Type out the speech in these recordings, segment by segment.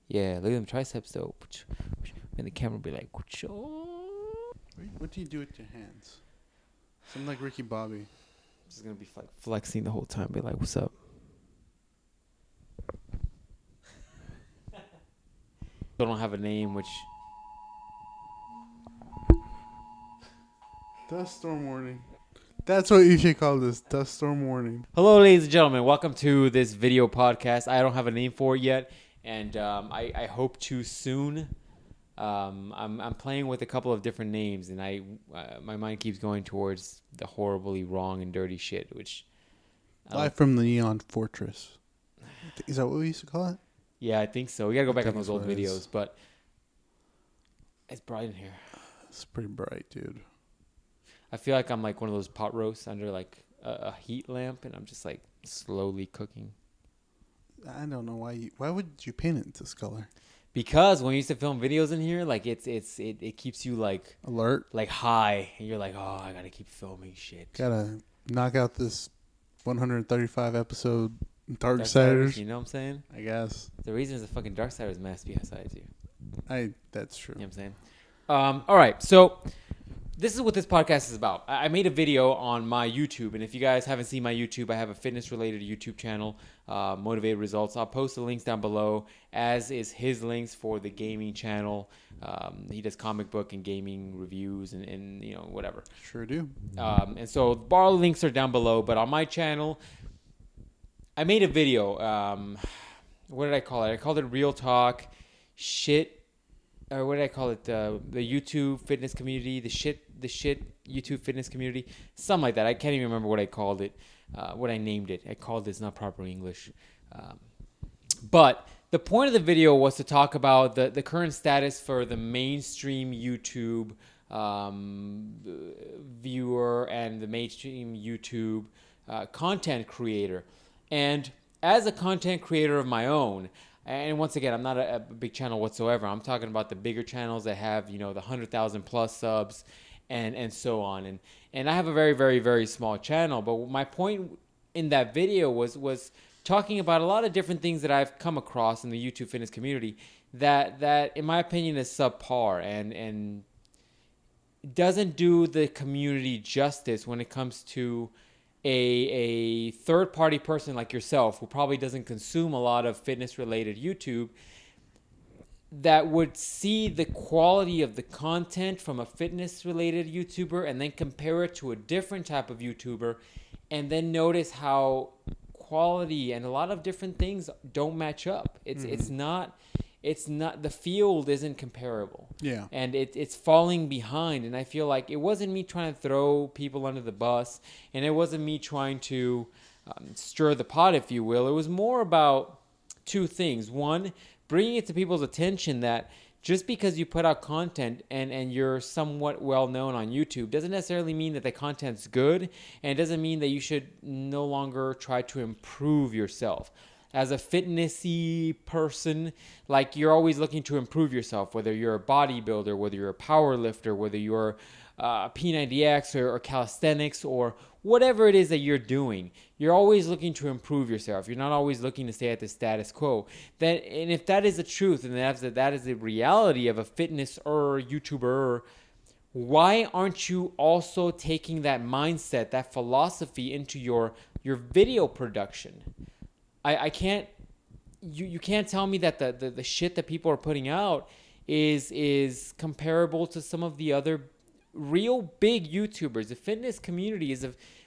Yeah, look at them triceps though. And the camera will be like, What do you do with your hands? Something like Ricky Bobby. just gonna be like flexing the whole time. Be like, what's up? I don't have a name, which Dust storm warning. That's what you should call this. Dust storm warning. Hello, ladies and gentlemen. Welcome to this video podcast. I don't have a name for it yet, and I hope to soon. I'm playing with a couple of different names, and my mind keeps going towards the horribly wrong and dirty shit, which Live from the Neon Fortress. Is that what we used to call it? Yeah, I think so. We gotta go back on think those that's old what it videos, is. but it's bright in here. It's pretty bright, dude. I feel like I'm like one of those pot roasts under like a heat lamp, and I'm just like slowly cooking. I don't know why. Why would you paint it this color? Because when we used to film videos in here, like it keeps you like Alert. like high, and you're like, oh, I gotta keep filming shit. Gotta knock out this 135 episode Darksiders. You know what I'm saying? I guess. The reason is the fucking Darksiders mask besides you. That's true. You know what I'm saying? All right, so this is what this podcast is about. I made a video on my YouTube, and if you guys haven't seen my YouTube, I have a fitness-related YouTube channel, Motivated Results. I'll post the links down below, as is his links for the gaming channel. He does comic book and gaming reviews and you know, whatever. Sure do. And so all the links are down below, but on my channel, I made a video. What did I call it? I called it Real Talk Shit. Or what did I call it? The YouTube fitness community, the shit YouTube fitness community, something like that. I can't even remember what I called it, what I named it. I called it's not proper English. But the point of the video was to talk about the current status for the mainstream YouTube viewer and the mainstream YouTube content creator. And as a content creator of my own, and once again, I'm not a big channel whatsoever. I'm talking about the bigger channels that have, you know, the 100,000 plus subs and so on. And I have a very, very, very small channel. But my point in that video was talking about a lot of different things that I've come across in the YouTube fitness community that in my opinion, is subpar and doesn't do the community justice when it comes to a third-party person like yourself who probably doesn't consume a lot of fitness-related YouTube that would see the quality of the content from a fitness-related YouTuber and then compare it to a different type of YouTuber and then notice how quality and a lot of different things don't match up. It's not the field isn't comparable. Yeah. And it's falling behind. And I feel like it wasn't me trying to throw people under the bus, and it wasn't me trying to stir the pot, if you will. It was more about two things. One, bringing it to people's attention that just because you put out content and you're somewhat well known on YouTube doesn't necessarily mean that the content's good, and it doesn't mean that you should no longer try to improve yourself. As a fitnessy person, like you're always looking to improve yourself, whether you're a bodybuilder, whether you're a power lifter, whether you're P90X or calisthenics or whatever it is that you're doing, you're always looking to improve yourself. You're not always looking to stay at the status quo. And if that is the truth and that is the reality of a fitness or YouTuber, why aren't you also taking that mindset, that philosophy into your video production? I can't. You can't tell me that the shit that people are putting out is comparable to some of the other real big YouTubers. The fitness community is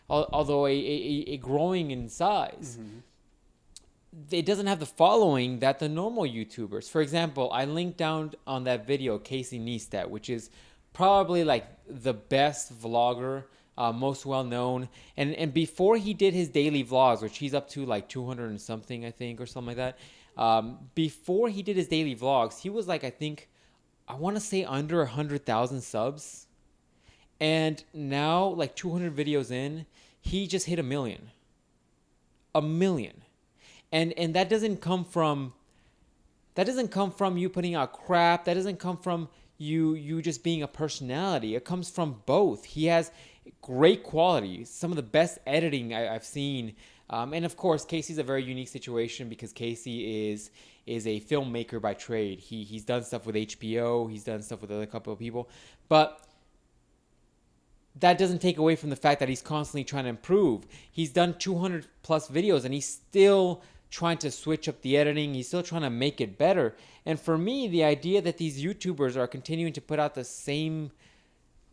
although a growing in size. Mm-hmm. It doesn't have the following that the normal YouTubers. For example, I linked down on that video Casey Neistat, which is probably like the best vlogger. Most well known, and before he did his daily vlogs, which he's up to like 200 and something, I think, or something like that. Before he did his daily vlogs, he was like, I want to say under 100,000 subs, and now like 200 videos in, he just hit 1 million. 1 million, and that doesn't come from you putting out crap. That doesn't come from you just being a personality. It comes from both. He has great quality, some of the best editing I've seen And of course, Casey's a very unique situation because Casey is a filmmaker by trade. He's done stuff with HBO. He's done stuff with a couple of people. But that doesn't take away from the fact that he's constantly trying to improve. He's done 200 plus videos and he's still trying to switch up the editing. He's still trying to make it better. And for me, the idea that these YouTubers are continuing to put out the same,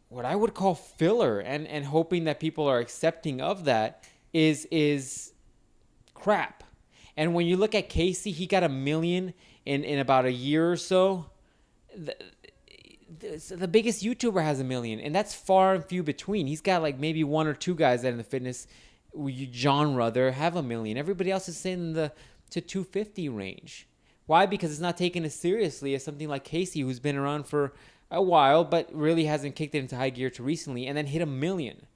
what I would call filler, and hoping that people are accepting of that is crap. And when you look at Casey, he got 1 million in about a year or so. The biggest YouTuber has 1 million, and that's far and few between. He's got like maybe 1 or 2 guys that in the fitness genre there have 1 million. Everybody else is in the to 250 range. Why? Because it's not taken as seriously as something like Casey, who's been around for a while, but really hasn't kicked it into high gear to recently, and then hit 1 million.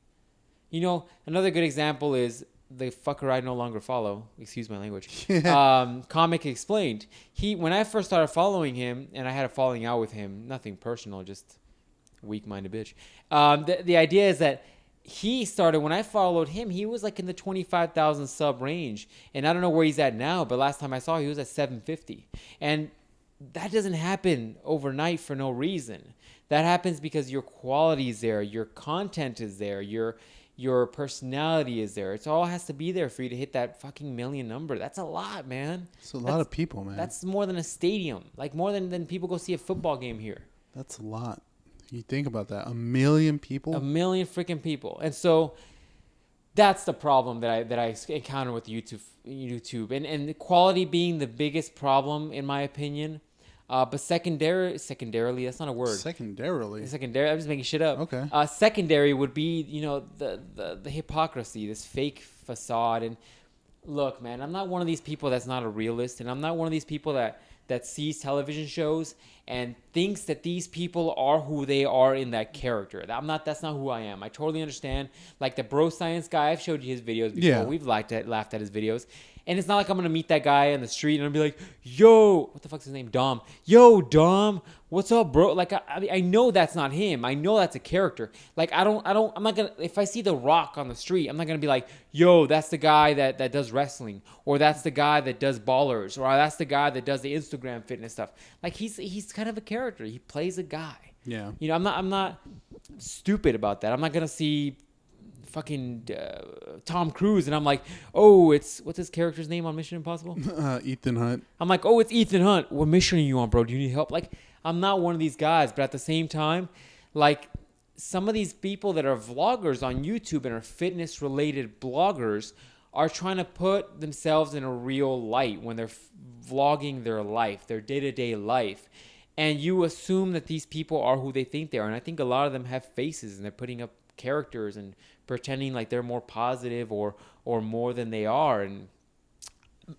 You know, another good example is the fucker I no longer follow. Excuse my language. Comic Explained. When I first started following him, and I had a falling out with him, nothing personal, just weak-minded bitch. The idea is that he started, when I followed him, he was like in the 25,000 sub range. And I don't know where he's at now, but last time I saw he was at 750. And that doesn't happen overnight for no reason. That happens because your quality is there, your content is there, your personality is there. It all has to be there for you to hit that fucking 1 million number. That's a lot, man. It's a lot of people, man. That's more than a stadium. Like more than people go see a football game here. That's a lot. You think about that. 1 million people? 1 million freaking people. And so that's the problem that I encounter with YouTube. And the quality being the biggest problem, in my opinion. But secondarily, that's not a word. Secondarily, I'm just making shit up. Okay. Secondary would be, the hypocrisy, this fake facade. And look, man, I'm not one of these people that's not a realist, and I'm not one of these people that sees television shows and thinks that these people are who they are in that character. That's not who I am. I totally understand. Like the bro science guy, I've showed you his videos before. Yeah. We've laughed at his videos. And it's not like I'm going to meet that guy on the street and I'll be like, yo, what the fuck's his name? Dom. Yo, Dom, what's up, bro? Like, I know that's not him. I know that's a character. Like, I'm not going to, if I see The Rock on the street, I'm not going to be like, yo, that's the guy that does wrestling, or that's the guy that does ballers, or that's the guy that does the Instagram fitness stuff. Like, he's kind of a character. He plays a guy. Yeah. I'm not stupid about that. I'm not going to see fucking Tom Cruise and I'm like, oh, what's his character's name on Mission Impossible? Ethan Hunt. I'm like, oh, it's Ethan Hunt. What mission are you on, bro? Do you need help? Like, I'm not one of these guys, but at the same time, like, some of these people that are vloggers on YouTube and are fitness related bloggers are trying to put themselves in a real light when they're vlogging their life, their day-to-day life. And you assume that these people are who they think they are. And I think a lot of them have faces and they're putting up characters and pretending like they're more positive or more than they are. And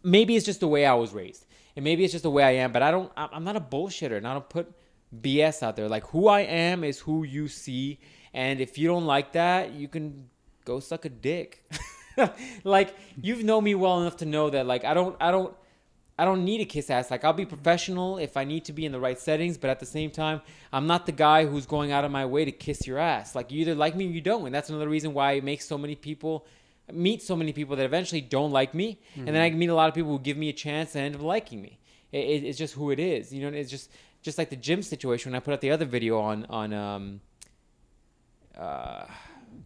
maybe it's just the way I was raised, and maybe it's just the way I am, but I'm not a bullshitter, and I don't put BS out there. Like, who I am is who you see, and if you don't like that, you can go suck a dick. Like, you've known me well enough to know that, like, I don't need to kiss ass. Like, I'll be professional if I need to be in the right settings, but at the same time, I'm not the guy who's going out of my way to kiss your ass. Like, you either like me or you don't, and that's another reason why I meet so many people that eventually don't like me, and then I meet a lot of people who give me a chance and end up liking me. It's just who it is. You know, it's just like the gym situation when I put out the other video on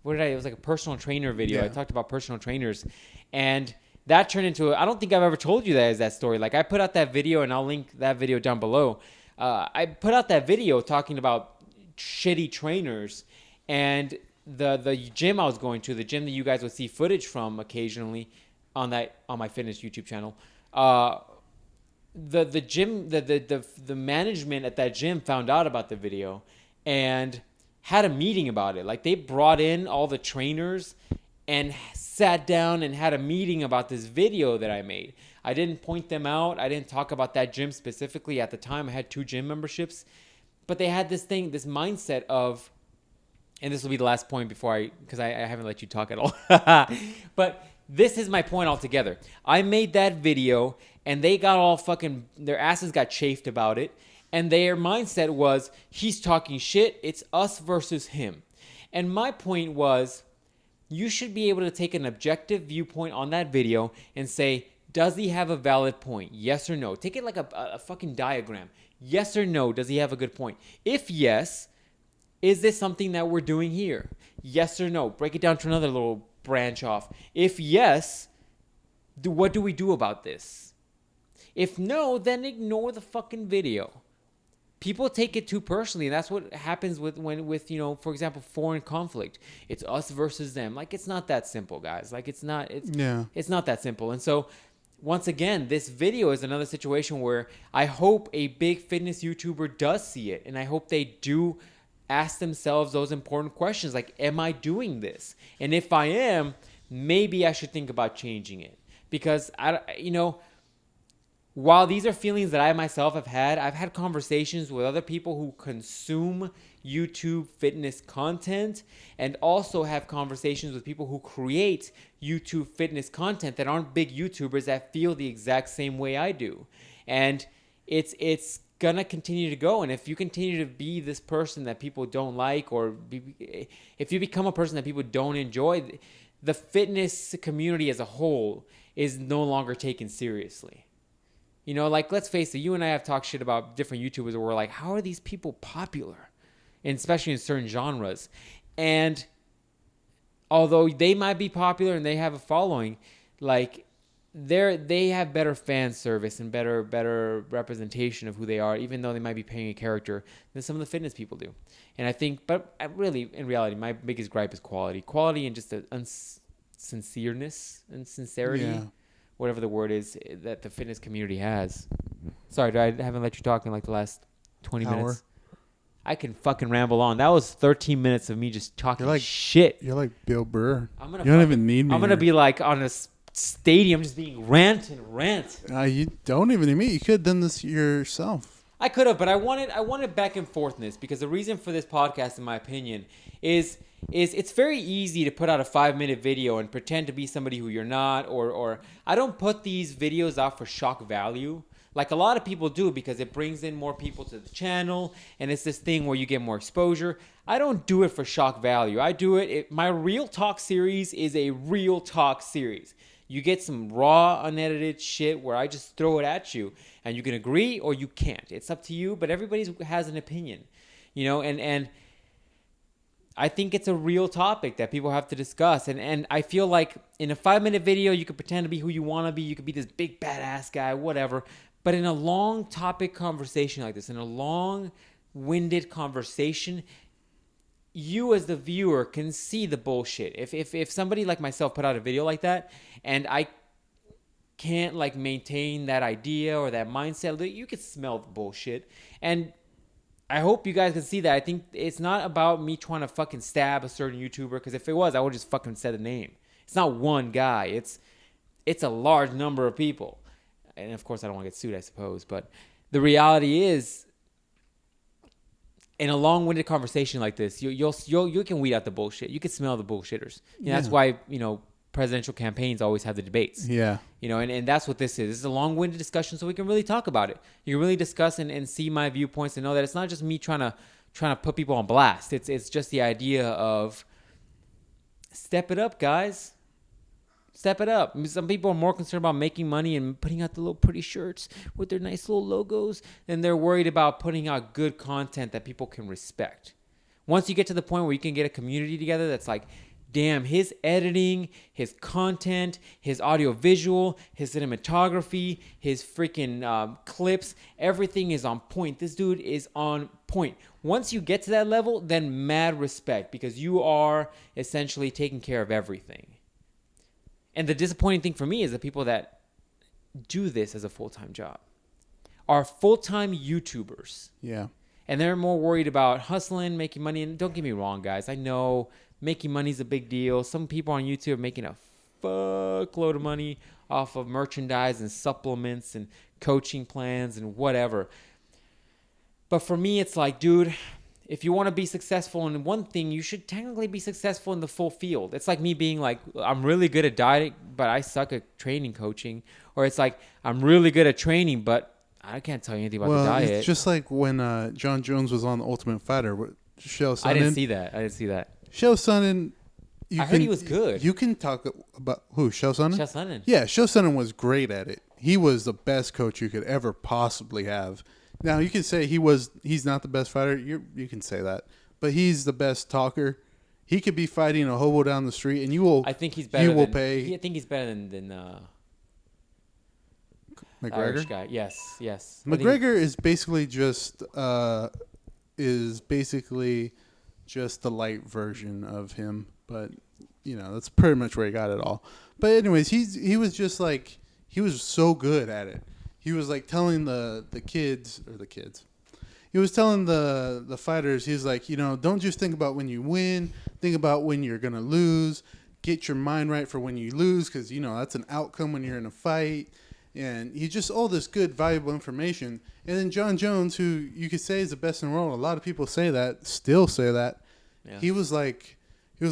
it was like a personal trainer video. Yeah. I talked about personal trainers, and that turned into I don't think I've ever told you that story. Like, I put out that video, and I'll link that video down below. I put out that video talking about shitty trainers, and the gym I was going to, the gym that you guys would see footage from occasionally on my fitness YouTube channel. The gym, the management at that gym found out about the video and had a meeting about it. Like, they brought in all the trainers and sat down and had a meeting about this video that I made. I didn't point them out. I didn't talk about that gym specifically. At the time, I had 2 gym memberships. But they had this mindset of, and this will be the last point because I haven't let you talk at all. But this is my point altogether. I made that video, and they got all their asses got chafed about it. And their mindset was, he's talking shit. It's us versus him. And my point was, you should be able to take an objective viewpoint on that video and say, does he have a valid point? Yes or no. Take it like a fucking diagram. Yes or no, does he have a good point? If yes, is this something that we're doing here? Yes or no. Break it down to another little branch off. If yes, what do we do about this? If no, then ignore the fucking video. People take it too personally, and that's what happens with for example, foreign conflict. It's us versus them. Like, it's not that simple, guys. Like, it's not that simple. And so, once again, this video is another situation where I hope a big fitness YouTuber does see it, and I hope they do ask themselves those important questions, like, am I doing this? And if I am, maybe I should think about changing it. Because while these are feelings that I myself have had, I've had conversations with other people who consume YouTube fitness content, and also have conversations with people who create YouTube fitness content that aren't big YouTubers that feel the exact same way I do. And it's gonna continue to go. And if you continue to be this person that people don't like, if you become a person that people don't enjoy, the fitness community as a whole is no longer taken seriously. Like, let's face it, you and I have talked shit about different YouTubers where we're like, how are these people popular? And especially in certain genres. And although they might be popular and they have a following, like, they have better fan service and better representation of who they are, even though they might be paying a character, than some of the fitness people do. And I think, but really, in reality, my biggest gripe is quality and just the sincereness and sincerity. Yeah. Whatever the word is that the fitness community has. Sorry, I haven't let you talk in like the last 20 minutes. I can fucking ramble on. That was 13 minutes of me just talking shit. You're like Bill Burr. You don't even need me. I'm going to be like on a stadium just being rant. You don't even need me. You could have done this yourself. I could have, but I wanted back and forthness, because the reason for this podcast, in my opinion, is it's very easy to put out a 5-minute video and pretend to be somebody who you're not, or I don't put these videos out for shock value like a lot of people do, because it brings in more people to the channel, and it's this thing where you get more exposure. I don't do it for shock value. I do it my Real Talk series is a Real Talk series. You get some raw, unedited shit where I just throw it at you, and you can agree or you can't. It's up to you, but everybody has an opinion, and I think it's a real topic that people have to discuss. And I feel like in a 5-minute video, you could pretend to be who you want to be. You could be this big badass guy, whatever. But in a long topic conversation like this, in a long-winded conversation, you as the viewer can see the bullshit. If somebody like myself put out a video like that, and I can't like maintain that idea or that mindset, you can smell the bullshit. And I hope you guys can see that. I think it's not about me trying to fucking stab a certain YouTuber, because if it was, I would just fucking said the name. It's not one guy. It's a large number of people. And of course, I don't want to get sued, I suppose. But the reality is, in a long-winded conversation like this, you can weed out the bullshit. You can smell the bullshitters. That's why, presidential campaigns always have the debates. Yeah. And that's what this is. This is a long-winded discussion, so we can really talk about it. You can really discuss and see my viewpoints and know that it's not just me trying to put people on blast. It's just the idea of step it up, guys. Step it up. Some people are more concerned about making money and putting out the little pretty shirts with their nice little logos than they're worried about putting out good content that people can respect. Once you get to the point where you can get a community together that's like, damn, his editing, his content, his audio visual, his cinematography, his freaking clips, everything is on point. This dude is on point. Once you get to that level, then mad respect, because you are essentially taking care of everything. And the disappointing thing for me is the people that do this as a full-time job are full-time YouTubers. Yeah. And they're more worried about hustling, making money. And don't get me wrong, guys. I know making money is a big deal. Some people on YouTube are making a fuckload of money off of merchandise and supplements and coaching plans and whatever. But for me, it's like, dude, if you want to be successful in one thing, you should technically be successful in the full field. It's like me being like, I'm really good at dieting, but I suck at training coaching. Or it's like, I'm really good at training, but I can't tell you anything about the diet. It's just like when John Jones was on The Ultimate Fighter. Chael Sonnen. I didn't see that. Chael Sonnen I heard he was good. You can talk about who? Chael Sonnen? Chael Sonnen. Yeah, Chael Sonnen was great at it. He was the best coach you could ever possibly have. Now you can say he's not the best fighter. You can say that, but he's the best talker. He could be fighting a hobo down the street, and you will. I think he's better. I think he's better than McGregor. Irish guy. Yes. McGregor is basically just the light version of him, but that's pretty much where he got it all. But anyways, he was just like he was so good at it. He was like telling the kids. He was telling the fighters. He's like, don't just think about when you win. Think about when you're gonna lose. Get your mind right for when you lose, because that's an outcome when you're in a fight. And he just all this good, valuable information. And then John Jones, who you could say is the best in the world, a lot of people still say that. Yeah. He was like, I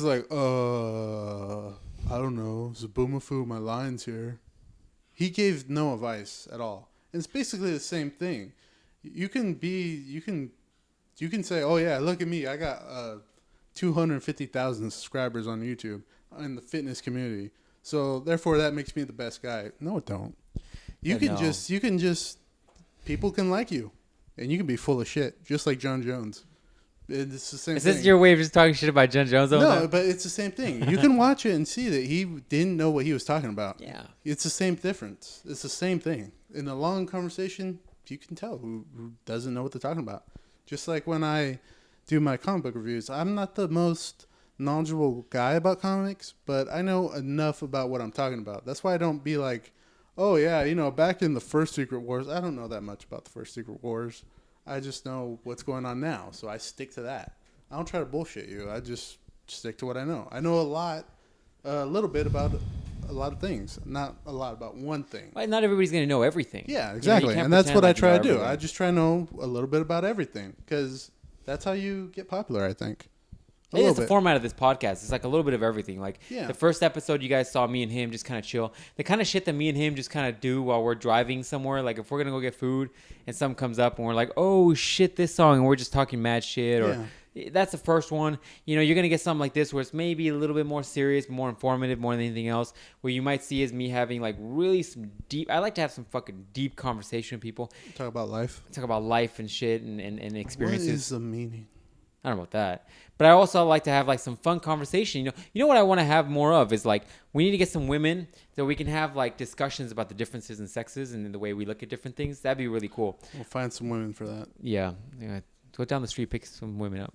don't know, Zaboomafoo, my lines here. He gave no advice at all. And it's basically the same thing. You can say, oh yeah, look at me, I got 250,000 subscribers on YouTube in the fitness community. So therefore that makes me the best guy. No, it don't. You can just people can like you, and you can be full of shit, just like John Jones. It's the same thing. Is this your way of just talking shit about John Jones? No, but it's the same thing. You can watch it and see that he didn't know what he was talking about. Yeah. It's the same difference. It's the same thing. In a long conversation, you can tell who doesn't know what they're talking about. Just like when I do my comic book reviews, I'm not the most knowledgeable guy about comics, but I know enough about what I'm talking about. That's why I don't be like, oh yeah, back in the first Secret Wars, I don't know that much about the first Secret Wars. I just know what's going on now, so I stick to that. I don't try to bullshit you. I just stick to what I know. I know a little bit about a lot of things, not a lot about one thing. Well, not everybody's going to know everything. Yeah, exactly. And that's what I try to do. I just try to know a little bit about everything, because that's how you get popular, I think. It's the format of this podcast. It's like a little bit of everything. Like the first episode, you guys saw me and him just kind of chill. The kind of shit that me and him just kind of do while we're driving somewhere. Like if we're going to go get food and something comes up and we're like, oh shit, this song. And we're just talking mad shit. Or that's the first one. You're going to get something like this where it's maybe a little bit more serious, more informative, more than anything else. Where you might see is me having like really some deep, I like to have some fucking deep conversation with people. Talk about life. Talk about life and shit and experiences. What is the meaning? I don't know about that. But I also like to have like some fun conversation. You know what I want to have more of is like we need to get some women so we can have like discussions about the differences in sexes and the way we look at different things. That'd be really cool. We'll find some women for that. Yeah. Go down the street, pick some women up.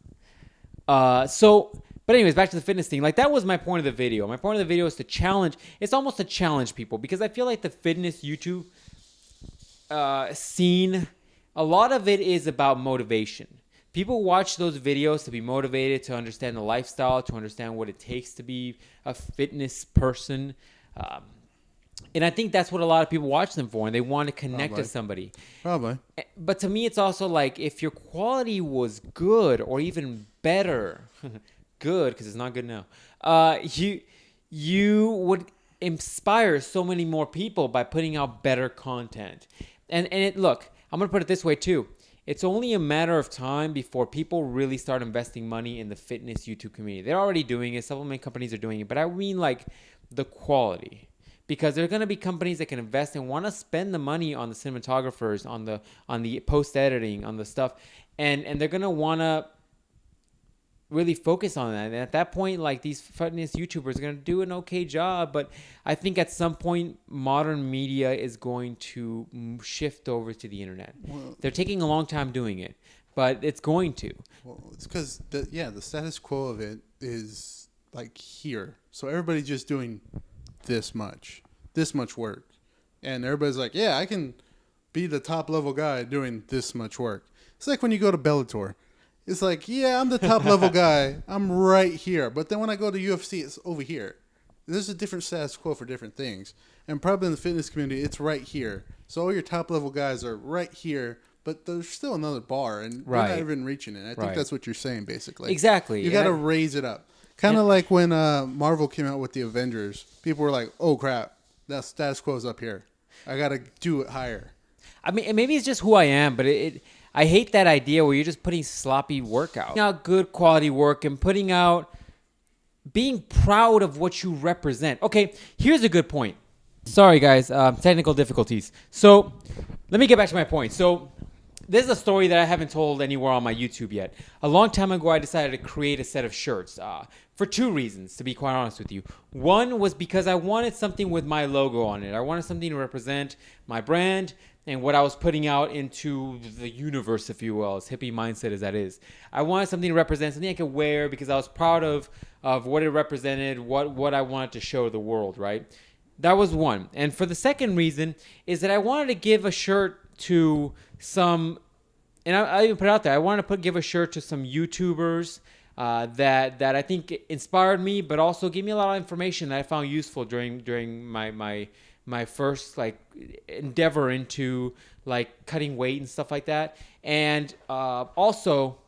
But anyways, back to the fitness thing. Like that was my point of the video. My point of the video is to challenge. It's almost to challenge people because I feel like the fitness YouTube scene, a lot of it is about motivation. People watch those videos to be motivated, to understand the lifestyle, to understand what it takes to be a fitness person. And I think that's what a lot of people watch them for, and they want to connect to somebody. Probably. But to me, it's also like if your quality was good or even better, good, because it's not good now, you would inspire so many more people by putting out better content. Look, I'm going to put it this way too. It's only a matter of time before people really start investing money in the fitness YouTube community. They're already doing it. Supplement companies are doing it. But I mean like the quality. Because there are going to be companies that can invest and want to spend the money on the cinematographers, on the post-editing, on the stuff. And they're going to want to really focus on that. And at that point, like these fitness YouTubers are going to do an okay job. But I think at some point, modern media is going to shift over to the internet. Well, they're taking a long time doing it, but it's going to. Well, it's because, the status quo of it is like here. So everybody's just doing this much work. And everybody's like, yeah, I can be the top level guy doing this much work. It's like when you go to Bellator. It's like, yeah, I'm the top level guy. I'm right here. But then when I go to UFC, it's over here. There's a different status quo for different things. And probably in the fitness community, it's right here. So all your top level guys are right here, but there's still another bar, and you're not even reaching it. I think that's what you're saying, basically. Exactly. You got to raise it up. Kind of like when Marvel came out with the Avengers. People were like, oh, crap, that status quo's up here. I got to do it higher. I mean, maybe it's just who I am, but I hate that idea where you're just putting sloppy work out. Putting out good quality work and putting out being proud of what you represent. Okay, here's a good point. Sorry, guys, technical difficulties. So let me get back to my point. So this is a story that I haven't told anywhere on my YouTube yet. A long time ago, I decided to create a set of shirts for two reasons, to be quite honest with you. One was because I wanted something with my logo on it. I wanted something to represent my brand and what I was putting out into the universe, if you will, as hippie mindset as that is. I wanted something to represent, something I could wear because I was proud of what it represented, what I wanted to show the world, right? That was one. And for the second reason is that I wanted to give a shirt to some, and I even put it out there, I wanted to give a shirt to some YouTubers that I think inspired me, but also gave me a lot of information that I found useful during my first like endeavor into like cutting weight and stuff like that. And also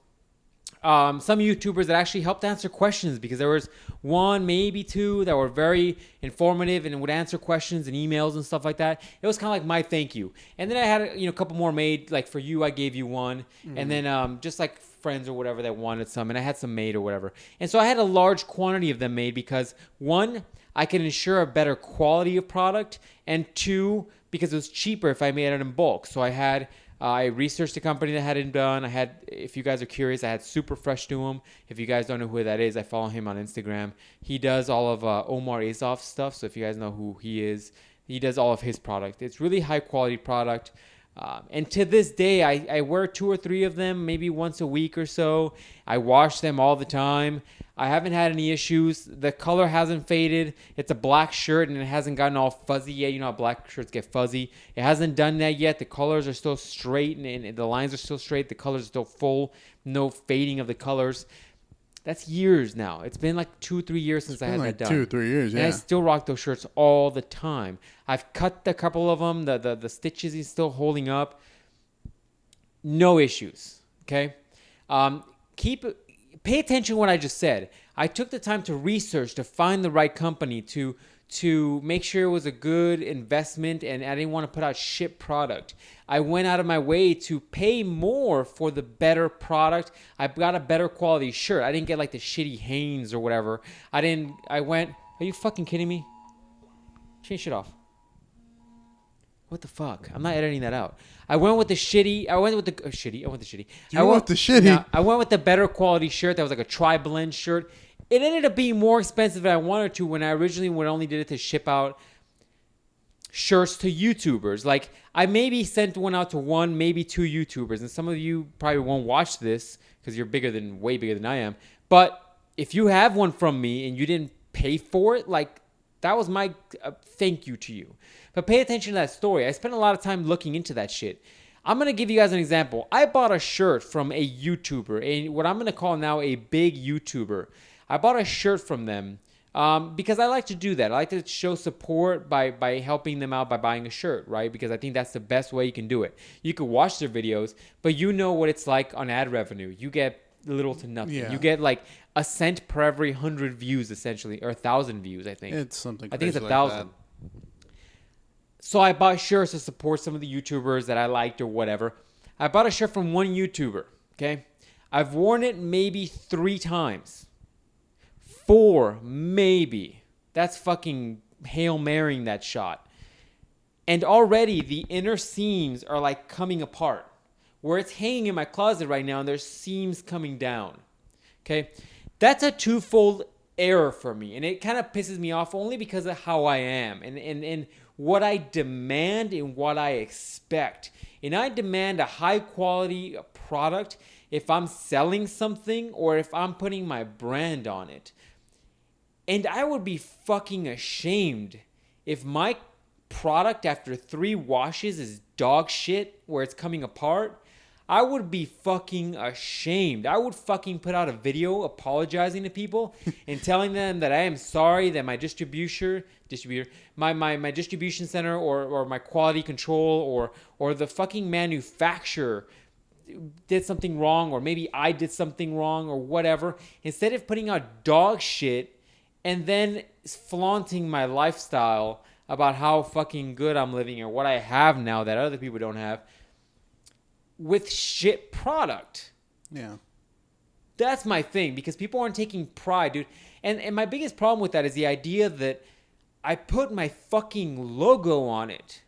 some YouTubers that actually helped answer questions, because there was one, maybe two that were very informative and would answer questions and emails and stuff like that. It was kind of like my thank you. And then I had a couple more made, like for you, I gave you one, and then just like friends or whatever that wanted some, and I had some made or whatever. And so I had a large quantity of them made because one, I can ensure a better quality of product, and two, because it was cheaper if I made it in bulk. So I researched the company that had it done. If you guys are curious, I had Super Fresh to him. If you guys don't know who that is, I follow him on Instagram. He does all of Omar Azov's stuff. So if you guys know who he is, he does all of his product. It's really high quality product. And to this day, I wear 2 or 3 of them, maybe once a week or so. I wash them all the time. I haven't had any issues. The color hasn't faded. It's a black shirt and it hasn't gotten all fuzzy yet. You know how black shirts get fuzzy. It hasn't done that yet. The colors are still straight and the lines are still straight. The colors are still full. No fading of the colors. That's years now. It's been like 2-3 years since I had that done. 2 or 3 years, yeah. And I still rock those shirts all the time. I've cut a couple of them. The stitches is still holding up. No issues. Okay. Pay attention to what I just said. I took the time to research, to find the right company, to make sure it was a good investment, and I didn't want to put out shit product. I went out of my way to pay more for the better product. I got a better quality shirt. I didn't get like the shitty Hanes or whatever. Are you fucking kidding me? Change shit off. What the fuck? I'm not editing that out. I went with the shitty. I went with the better quality shirt that was like a tri-blend shirt. It ended up being more expensive than I wanted to when I originally only did it to ship out shirts to YouTubers. Like, I maybe sent one out to 1, maybe 2 YouTubers. And some of you probably won't watch this because you're way bigger than I am. But if you have one from me and you didn't pay for it, like, that was my thank you to you. But pay attention to that story. I spent a lot of time looking into that shit. I'm going to give you guys an example. I bought a shirt from a YouTuber, what I'm going to call now a big YouTuber. I bought a shirt from them because I like to do that. I like to show support by helping them out by buying a shirt, right? Because I think that's the best way you can do it. You can watch their videos, but you know what it's like on ad revenue. You get little to nothing. Yeah. You get like a cent per every 100 views, essentially, or 1,000 views, I think. It's something crazy. I think it's 1,000. Like, so I bought shirts to support some of the YouTubers that I liked or whatever. I bought a shirt from one YouTuber, okay? I've worn it maybe 3 times. 4, maybe. That's fucking Hail Marying that shot. And already the inner seams are like coming apart. Where it's hanging in my closet right now, and there's seams coming down. Okay? That's a twofold error for me. And it kind of pisses me off only because of how I am. And what I demand and what I expect. And I demand a high quality product if I'm selling something or if I'm putting my brand on it. And I would be fucking ashamed if my product after 3 washes is dog shit where it's coming apart. I would be fucking ashamed. I would fucking put out a video apologizing to people and telling them that I am sorry that my distributor, my distribution center or my quality control or the fucking manufacturer did something wrong, or maybe I did something wrong or whatever. Instead of putting out dog shit and then flaunting my lifestyle about how fucking good I'm living or what I have now that other people don't have with shit product. Yeah. That's my thing, because people aren't taking pride, dude. And my biggest problem with that is the idea that I put my fucking logo on it.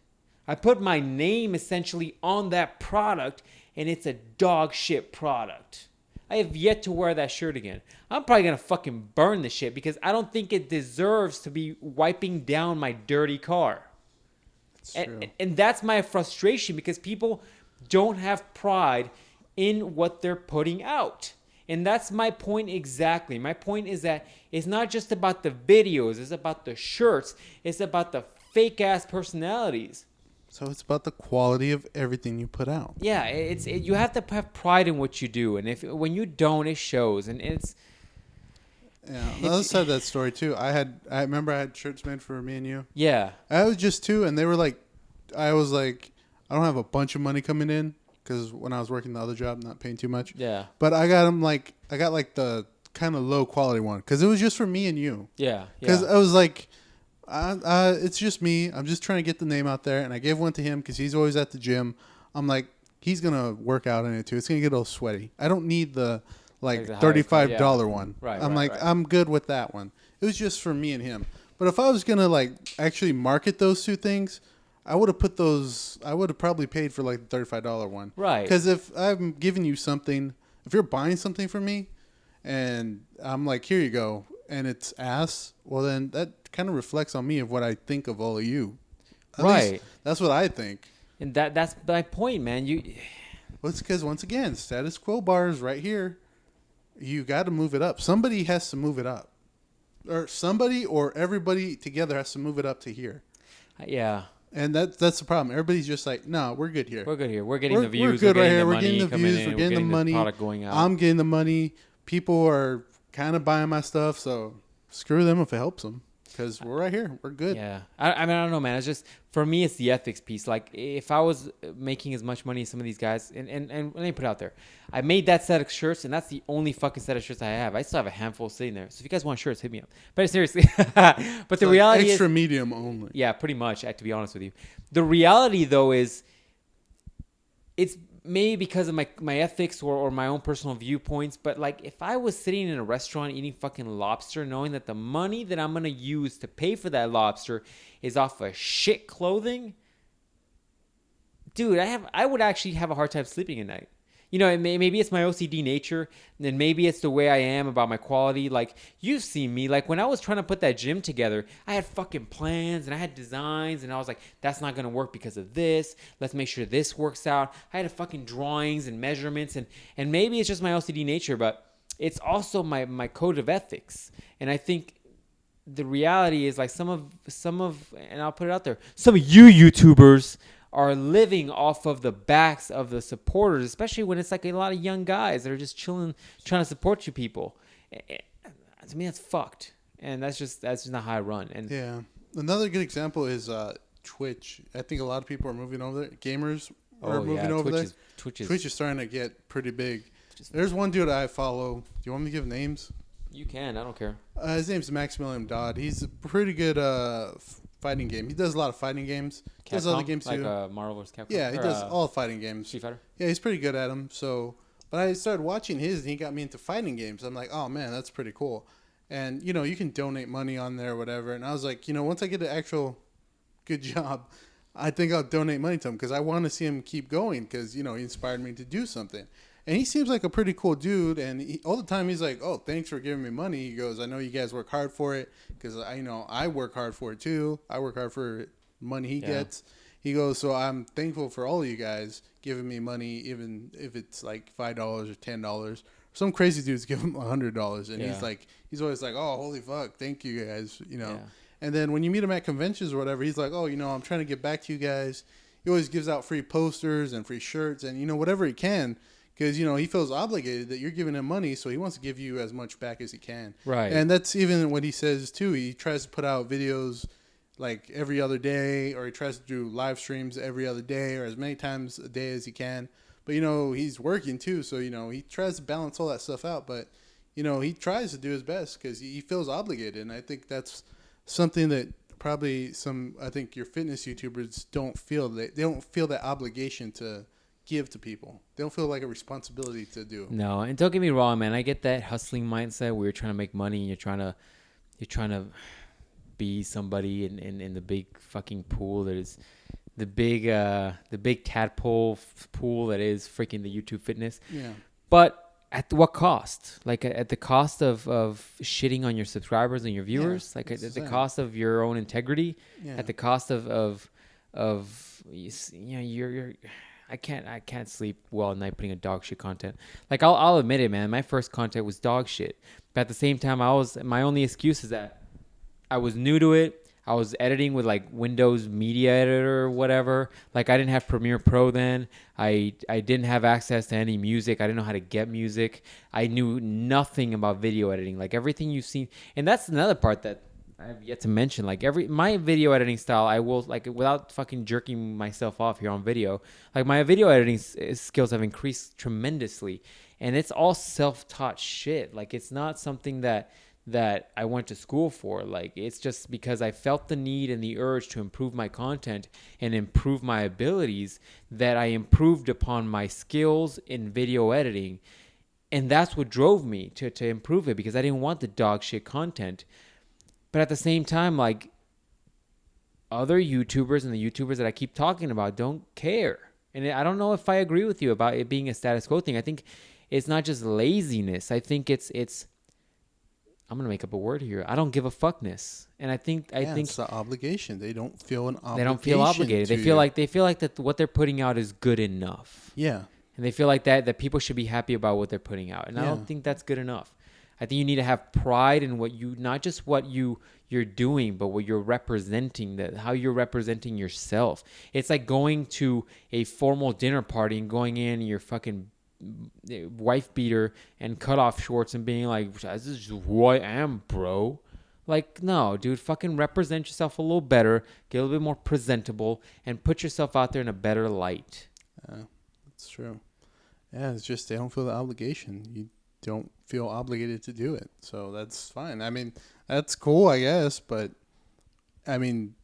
I put my name essentially on that product, and it's a dog shit product. I have yet to wear that shirt again. I'm probably going to fucking burn the shit because I don't think it deserves to be wiping down my dirty car. And that's my frustration, because people don't have pride in what they're putting out. And that's my point exactly. My point is that it's not just about the videos. It's about the shirts. It's about the fake-ass personalities. So it's about the quality of everything you put out. Yeah, you have to have pride in what you do. And when you don't, it shows. And it's... Yeah, the other side of that story, too. I remember I had shirts made for me and you. Yeah. I was just 2, and they were like... I was like, I don't have a bunch of money coming in, because when I was working the other job, I'm not paying too much. Yeah. But I got them like... I got like the kind of low quality one, because it was just for me and you. Yeah. Because I was like... it's just me. I'm just trying to get the name out there, and I gave one to him because he's always at the gym. I'm like, he's gonna work out in it too. It's gonna get a little sweaty. I don't need the like $35 one. Right. I'm I'm good with that one. It was just for me and him. But if I was gonna like actually market those 2 things, I would have put those. I would have probably paid for like the $35 one. Right. Because if I'm giving you something, if you're buying something from me, and I'm like, here you go, and it's ass, well then that kind of reflects on me of what I think of all of you. At least that's what I think. And that's my point, man. Well, it's because, once again, status quo bars right here. You got to move it up. Somebody has to move it up. Or somebody or everybody together has to move it up to here. Yeah. And that's the problem. Everybody's just like, no, we're good here. We're good here. We're getting the views. We're good right here. We're getting the views. We're getting the money. The product going out. I'm getting the money. People are kind of buying my stuff, so screw them if it helps them. Because we're right here. We're good. Yeah. I mean, I don't know, man. It's just, for me, it's the ethics piece. Like, if I was making as much money as some of these guys, and let me put it out there. I made that set of shirts, and that's the only fucking set of shirts I have. I still have a handful sitting there. So if you guys want shirts, hit me up. But seriously. But the reality extra is... medium only. Yeah, pretty much, to be honest with you. The reality, though, is it's maybe because of my ethics or my own personal viewpoints, but like if I was sitting in a restaurant eating fucking lobster, knowing that the money that I'm going to use to pay for that lobster is off of shit clothing, dude, I would actually have a hard time sleeping at night. You know, maybe it's my OCD nature, and maybe it's the way I am about my quality. Like, you've seen me. Like, when I was trying to put that gym together, I had fucking plans, and I had designs, and I was like, that's not going to work because of this. Let's make sure this works out. I had fucking drawings and measurements, and maybe it's just my OCD nature, but it's also my code of ethics. And I think the reality is, like, some of, and I'll put it out there, some of you YouTubers are living off of the backs of the supporters, especially when it's like a lot of young guys that are just chilling, trying to support you people. To me, that's fucked, and that's just not how I run. And yeah, another good example is Twitch. I think a lot of people are moving over there. Gamers are moving over there. Twitch is starting to get pretty big. There's one dude I follow. Do you want me to give names? You can. I don't care. His name's Maximilian Dodd. He's a pretty good fighting game. He does a lot of fighting games. He does other games too. Like Marvel vs. Capcom? Yeah, he does all fighting games. Street Fighter? Yeah, he's pretty good at them. So, but I started watching his, and he got me into fighting games. I'm like, oh man, that's pretty cool. And you know, you can donate money on there or whatever. And I was like, you know, once I get an actual good job, I think I'll donate money to him because I want to see him keep going because, you know, he inspired me to do something. And he seems like a pretty cool dude. And all the time he's like, oh, thanks for giving me money. He goes, I know you guys work hard for it because I work hard for it too. I work hard for money he gets. He goes, so I'm thankful for all of you guys giving me money, even if it's like $5 or $10. Some crazy dudes give him $100. And he's always like, oh, holy fuck, thank you guys, you know. Yeah. And then when you meet him at conventions or whatever, he's like, oh, you know, I'm trying to get back to you guys. He always gives out free posters and free shirts and, you know, whatever he can. Because, you know, he feels obligated that you're giving him money, so he wants to give you as much back as he can. Right. And that's even what he says, too. He tries to put out videos, like, every other day, or he tries to do live streams every other day, or as many times a day as he can. But, you know, he's working, too, so, you know, he tries to balance all that stuff out. But, you know, he tries to do his best because he feels obligated. And I think that's something that probably I think your fitness YouTubers don't feel. They don't feel that obligation to give to people. They don't feel like a responsibility to do. No, and don't get me wrong, man. I get that hustling mindset where you're trying to make money and you're trying to be somebody in the big fucking pool that is the big tadpole pool that is freaking the YouTube fitness. Yeah. But at what cost? Like at the cost of shitting on your subscribers and your viewers? Like at the cost of your own integrity? Yeah. At the cost of you're I can't sleep well at night putting a dog shit content. Like I'll admit it, man. My first content was dog shit. But at the same time, my only excuse is that I was new to it. I was editing with like Windows Media Editor or whatever. Like I didn't have Premiere Pro then. I didn't have access to any music. I didn't know how to get music. I knew nothing about video editing. Like everything you've seen, and that's another part that I have yet to mention. Like my video editing style, I will, like, without fucking jerking myself off here on video, like my video editing skills have increased tremendously, and it's all self-taught shit. Like it's not something that I went to school for. Like it's just because I felt the need and the urge to improve my content and improve my abilities that I improved upon my skills in video editing. And that's what drove me to improve it, because I didn't want the dog shit content. But at the same time, like, other YouTubers and the YouTubers that I keep talking about don't care. And I don't know if I agree with you about it being a status quo thing. I think it's not just laziness. I think it's I'm gonna make up a word here. I don't give a fuckness, and I think it's the obligation. They don't feel an obligation. They don't feel obligated. They feel like that what they're putting out is good enough. Yeah, and they feel like that people should be happy about what they're putting out, and I don't think that's good enough. I think you need to have pride in what you, not just what you're doing, but what you're representing, that how you're representing yourself. It's like going to a formal dinner party and going in your fucking wife beater and cutoff shorts and being like, this is who I am, bro. Like, no, dude, fucking represent yourself a little better, get a little bit more presentable, and put yourself out there in a better light. That's true. Yeah, it's just they don't feel the obligation. You don't feel obligated to do it, so that's fine. I mean, that's cool, I guess, but I mean,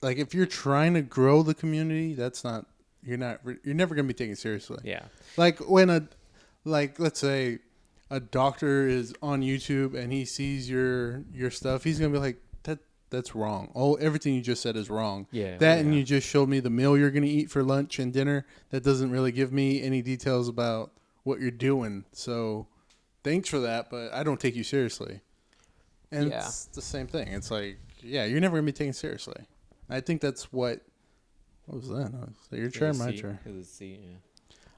like, if you're trying to grow the community, that's not. You're never going to be taken seriously. Yeah. Like when let's say a doctor is on YouTube and he sees your stuff, he's going to be like, that's wrong. Oh, everything you just said is wrong. Yeah. And you just showed me the meal you're going to eat for lunch and dinner. That doesn't really give me any details about what you're doing. So thanks for that, but I don't take you seriously. And it's the same thing. It's like, yeah, you're never going to be taken seriously. I think that's what was that? Was that your chair or my chair? It was a seat,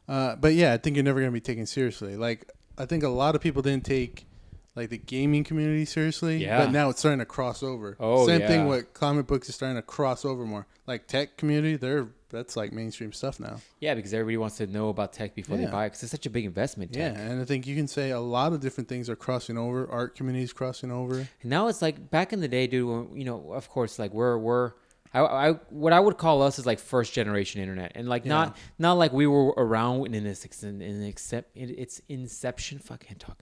yeah. But yeah, I think you're never going to be taken seriously. Like, I think a lot of people didn't take like the gaming community seriously. Yeah. But now it's starting to cross over. Oh, Same thing with comic books is starting to cross over more. Like tech community, that's like mainstream stuff now. Yeah, because everybody wants to know about tech before they buy it, because it's such a big investment. Tech. Yeah, and I think you can say a lot of different things are crossing over. Art communities crossing over. And now it's like back in the day, dude. When, of course, like we're what I would call us is like first generation internet, and like not like we were around in its inception. Fuck, I can't talk.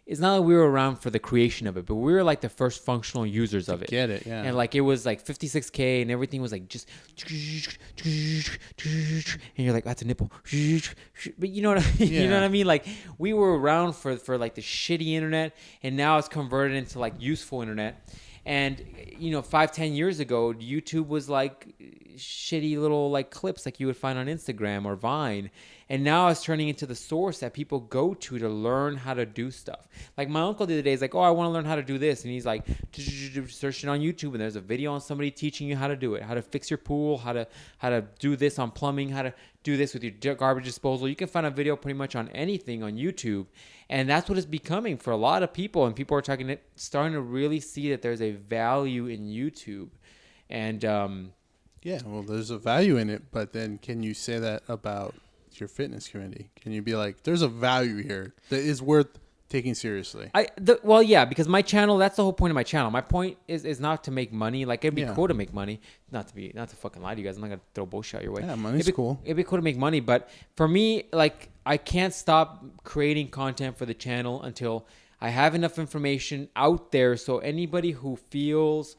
It's not like we were around for the creation of it, but we were like the first functional users of it. Get it, yeah. And like it was like 56K and everything was like just, and you're like, that's a nipple. But you know what you know what I mean? Like we were around for like the shitty internet, and now it's converted into like useful internet. And 5-10 years ago, YouTube was like shitty little like clips like you would find on Instagram or Vine, and now it's turning into the source that people go to learn how to do stuff. Like my uncle the other day is like, oh, I want to learn how to do this, and he's like searching on YouTube, and there's a video on somebody teaching you how to do it, how to fix your pool, how to do this on plumbing, how to do this with your garbage disposal. You can find a video pretty much on anything on YouTube, and that's what it's becoming for a lot of people. And people are starting to really see that there's a value in YouTube, and yeah, well, there's a value in it, but then can you say that about your fitness community? Can you be like, there's a value here that is worth taking seriously? Because my channel, that's the whole point of my channel. My point is not to make money. Like, it'd be cool to make money. Not to fucking lie to you guys. I'm not going to throw bullshit out your way. Yeah, money's cool. It'd be cool to make money. But for me, like, I can't stop creating content for the channel until I have enough information out there so anybody who feels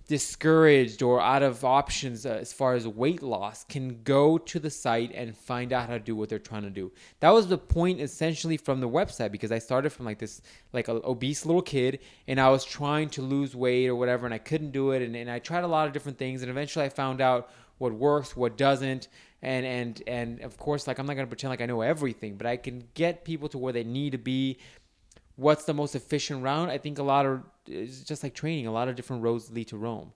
discouraged or out of options as far as weight loss can go to the site and find out how to do what they're trying to do. That was the point essentially from the website, because I started from like this, like an obese little kid, and I was trying to lose weight or whatever, and I couldn't do it. And I tried a lot of different things, and eventually I found out what works, what doesn't. And of course, like, I'm not going to pretend like I know everything, but I can get people to where they need to be. What's the most efficient route? I think it's just like training. A lot of different roads lead to Rome.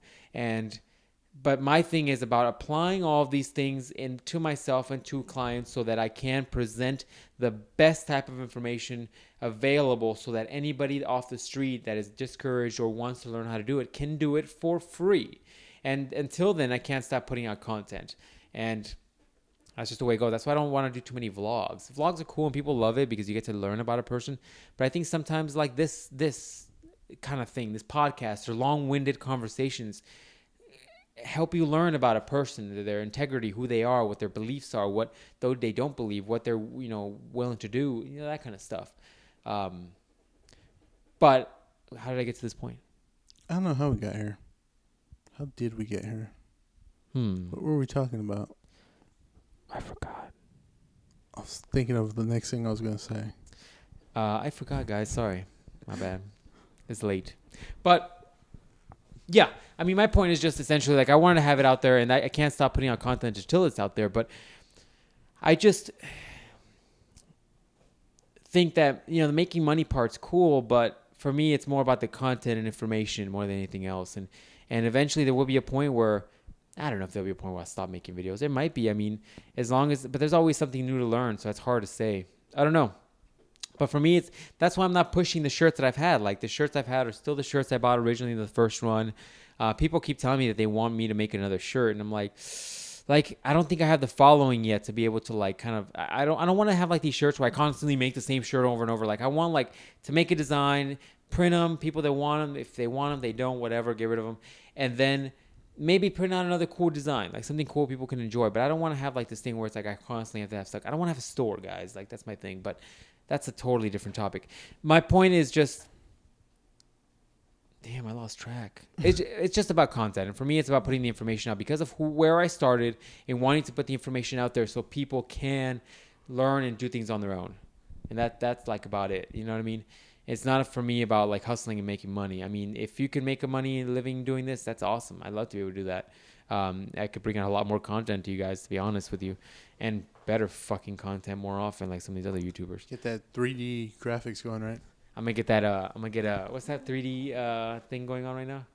But my thing is about applying all of these things into myself and to clients so that I can present the best type of information available so that anybody off the street that is discouraged or wants to learn how to do it can do it for free. And until then, I can't stop putting out content. And that's just the way it goes. That's why I don't want to do too many vlogs. Vlogs are cool and people love it because you get to learn about a person. But I think sometimes like this kind of thing, this podcast or long-winded conversations help you learn about a person, their integrity, who they are, what their beliefs are, what though they don't believe, what they're willing to do, that kind of stuff. But how did I get to this point? I don't know how we got here. How did we get here? What were we talking about? I forgot. I was thinking of the next thing I was going to say. I forgot, guys. Sorry. My bad. It's late. But, yeah. I mean, my point is just essentially, like, I wanted to have it out there, and I can't stop putting out content until it's out there. But I just think that, the making money part's cool, but for me, it's more about the content and information more than anything else. And eventually there will be a point where, I don't know if there'll be a point where I stop making videos. It might be. I mean, but there's always something new to learn, so it's hard to say. I don't know. But for me, that's why I'm not pushing the shirts that I've had. Like, the shirts I've had are still the shirts I bought originally in the first run. People keep telling me that they want me to make another shirt, and I'm like, I don't think I have the following yet to be able to, like, kind of, I don't want to have like these shirts where I constantly make the same shirt over and over. Like, I want, like, to make a design, print them, people that want them, if they want them, they don't, whatever, get rid of them, and then maybe print out another cool design, like something cool people can enjoy. But I don't want to have like this thing where it's like I constantly have to have stuff. I don't want to have a store, guys. Like, that's my thing. But that's a totally different topic. My point is just, damn, I lost track. It's just about content. And for me, it's about putting the information out because of where I started and wanting to put the information out there so people can learn and do things on their own. And that's like about it. You know what I mean? It's not for me about like hustling and making money. I mean, if you can make a money living doing this, that's awesome. I'd love to be able to do that. I could bring out a lot more content to you guys, to be honest with you, and better fucking content more often, like some of these other YouTubers. Get that 3D graphics going, right? I'm gonna get that. What's that 3D thing going on right now?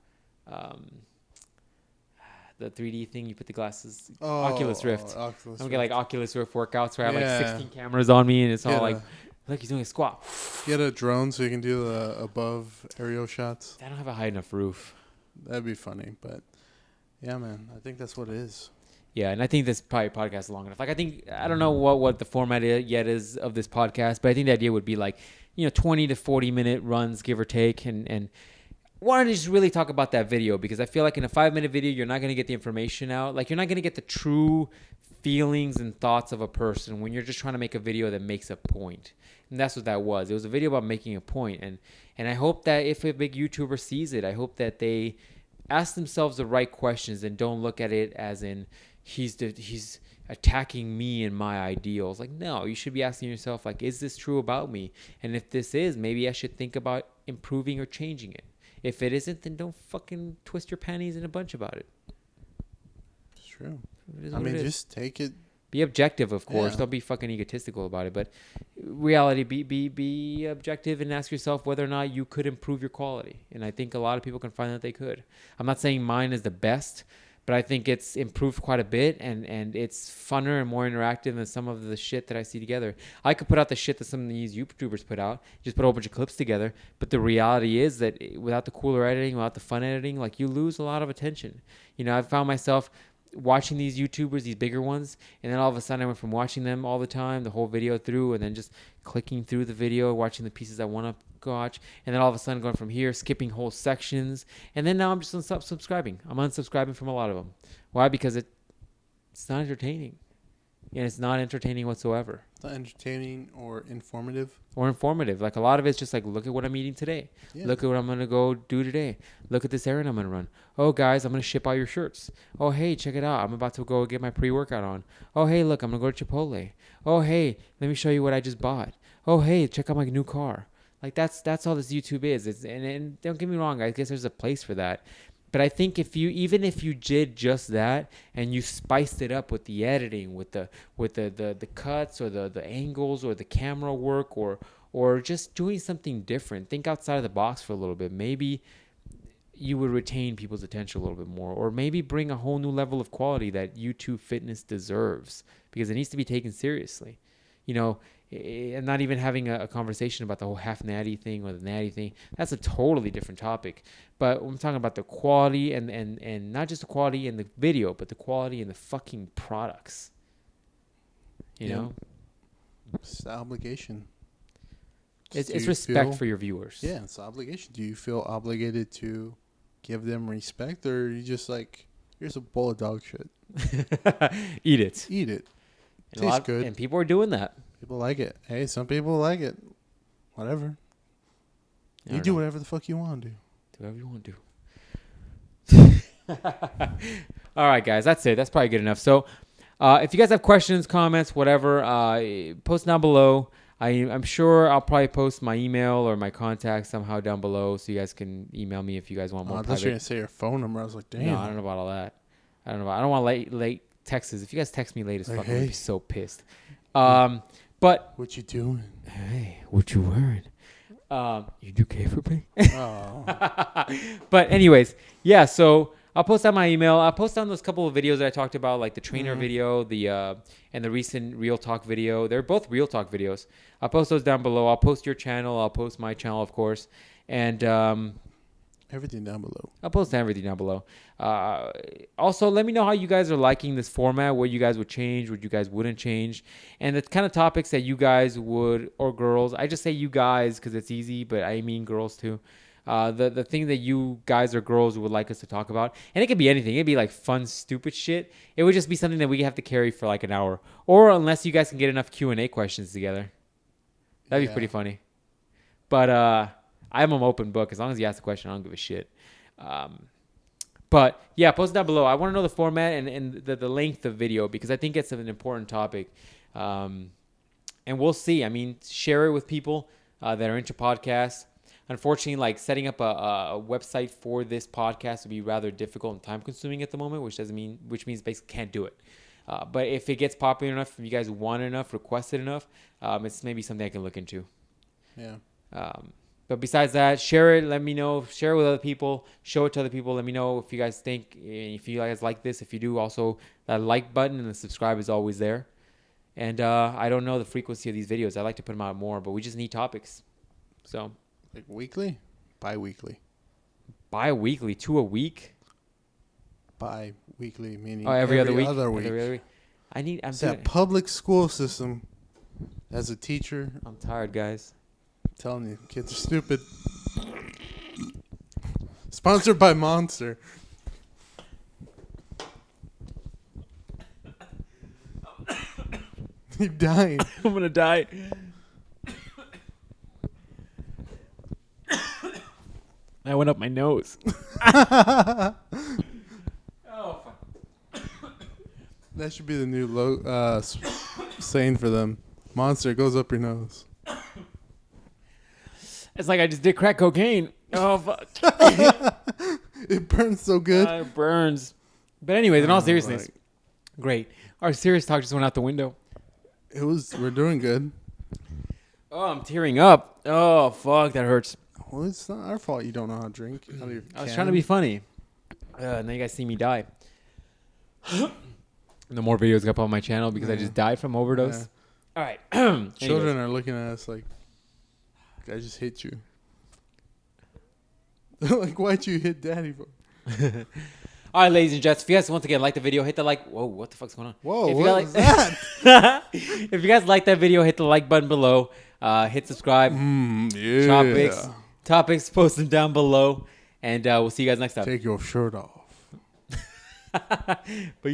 The 3D thing you put the glasses. Oculus Rift. I'm gonna get like Oculus Rift workouts where I have like 16 cameras on me and it's all like. Look, he's doing a squat. Get a drone so you can do the above aerial shots. I don't have a high enough roof. That'd be funny, but yeah, man, I think that's what it is. Yeah, and I think this probably podcast is long enough. Like, I don't know what the format yet is of this podcast, but I think the idea would be like, 20 to 40 minute runs, give or take, and wanted to just really talk about that video because I feel like in a 5-minute video, you're not going to get the information out. Like, you're not going to get the true feelings and thoughts of a person when you're just trying to make a video that makes a point. And that's what that was. It was a video about making a point. And I hope that if a big YouTuber sees it, I hope that they ask themselves the right questions and don't look at it as in he's attacking me and my ideals. Like, no, you should be asking yourself, like, is this true about me? And if this is, maybe I should think about improving or changing it. If it isn't, then don't fucking twist your panties in a bunch about it. It's true. I mean, just take it. Be objective, of course. Yeah. Don't be fucking egotistical about it. But reality, be objective and ask yourself whether or not you could improve your quality. And I think a lot of people can find that they could. I'm not saying mine is the best, but I think it's improved quite a bit. And it's funner and more interactive than some of the shit that I see together. I could put out the shit that some of these YouTubers put out. Just put a whole bunch of clips together. But the reality is that without the cooler editing, without the fun editing, like, you lose a lot of attention. I've found myself watching these YouTubers, these bigger ones, and then all of a sudden I went from watching them all the time, the whole video through, and then just clicking through the video, watching the pieces I want to watch, and then all of a sudden going from here, skipping whole sections, and then now I'm just unsubscribing. I'm unsubscribing from a lot of them. Why? Because it's not entertaining, and it's not entertaining whatsoever. It's not entertaining or informative. Like a lot of it's just like, look at what I'm eating today. Yeah. Look at what I'm going to go do today. Look at this errand I'm going to run. Oh, guys, I'm going to ship out your shirts. Oh, hey, check it out. I'm about to go get my pre-workout on. Oh, hey, look, I'm going to go to Chipotle. Oh, hey, let me show you what I just bought. Oh, hey, check out my new car. Like that's all this YouTube is. And don't get me wrong, I guess there's a place for that. But I think if you did just that and you spiced it up with the editing, with the cuts or the angles or the camera work or just doing something different, think outside of the box for a little bit. Maybe you would retain people's attention a little bit more, or maybe bring a whole new level of quality that YouTube fitness deserves, because it needs to be taken seriously. You know, and not even having a conversation about the whole half natty thing or the natty thing. That's a totally different topic. But I'm talking about the quality and not just the quality in the video, but the quality in the fucking products. You know? It's the obligation. It's respect for your viewers. Yeah, it's obligation. Do you feel obligated to give them respect, or are you just like, here's a bowl of dog shit? Eat it. Eat it. Tastes good. And people are doing that. People like it. Hey, some people like it. Whatever. You do whatever the fuck you want to do. Do whatever you want to do. All right, guys. That's it. That's probably good enough. So if you guys have questions, comments, whatever, post down below. I'm sure I'll probably post my email or my contact somehow down below, so you guys can email me if you guys want more private. I thought you were going to say your phone number. I was like, damn. No, I don't know about all that. I don't want late texts. If you guys text me late as fuck, I'm going to be so pissed. But what you doing? Hey, what you wearing? You do K for me? Oh. But anyways, yeah, so I'll post out my email. I'll post down those couple of videos that I talked about, like the trainer video, and the recent Real Talk video. They're both Real Talk videos. I'll post those down below. I'll post your channel. I'll post my channel, of course. And everything down below. I'll post everything down below. Also, let me know how you guys are liking this format, what you guys would change, what you guys wouldn't change, and the kind of topics that you guys would, or girls. I just say you guys because it's easy, but I mean girls too. The thing that you guys or girls would like us to talk about. And it could be anything. It could be like fun, stupid shit. It would just be something that we have to carry for like an hour. Or unless you guys can get enough Q&A questions together. That'd be pretty funny. But I'm an open book. As long as you ask the question, I don't give a shit. But yeah, post it down below. I want to know the format and the length of video, because I think it's an important topic. And we'll see. I mean, share it with people that are into podcasts. Unfortunately, like setting up a website for this podcast would be rather difficult and time consuming at the moment, which means basically can't do it. But if it gets popular enough, if you guys want it enough, request it enough, it's maybe something I can look into. Yeah. But besides that, share it. Let me know. Share it with other people. Show it to other people. Let me know if you guys think, if you guys like this. If you do, also that like button and the subscribe is always there. And I don't know the frequency of these videos. I like to put them out more, but we just need topics. So. Like weekly? Bi-weekly. Bi-weekly? 2 a week? Bi-weekly, meaning every other week? Other week. Every other week. It's that public school system. As a teacher. I'm tired, guys. I'm telling you, kids are stupid. Sponsored by Monster. You're dying. I'm going to die. I went up my nose. Oh, fuck. That should be the new saying for them. Monster goes up your nose. It's like I just did crack cocaine. Oh, fuck. It burns so good. It burns. But anyways, in all seriousness, great. Our serious talk just went out the window. We're doing good. Oh, I'm tearing up. Oh, fuck, that hurts. Well, it's not our fault you don't know how to drink. I was trying to be funny. Now you guys see me die. No more videos up on my channel because I just died from overdose. Yeah. All right. Children are looking at us like, I just hit you. Like, why'd you hit daddy for? All right, ladies and gents, if you guys once again like the video, hit the like. Whoa, what the fuck's going on? Whoa, what was that? If you guys like that video, hit the like button below. Hit subscribe. Yeah. Topics, post them down below. And we'll see you guys next time. Take your shirt off. But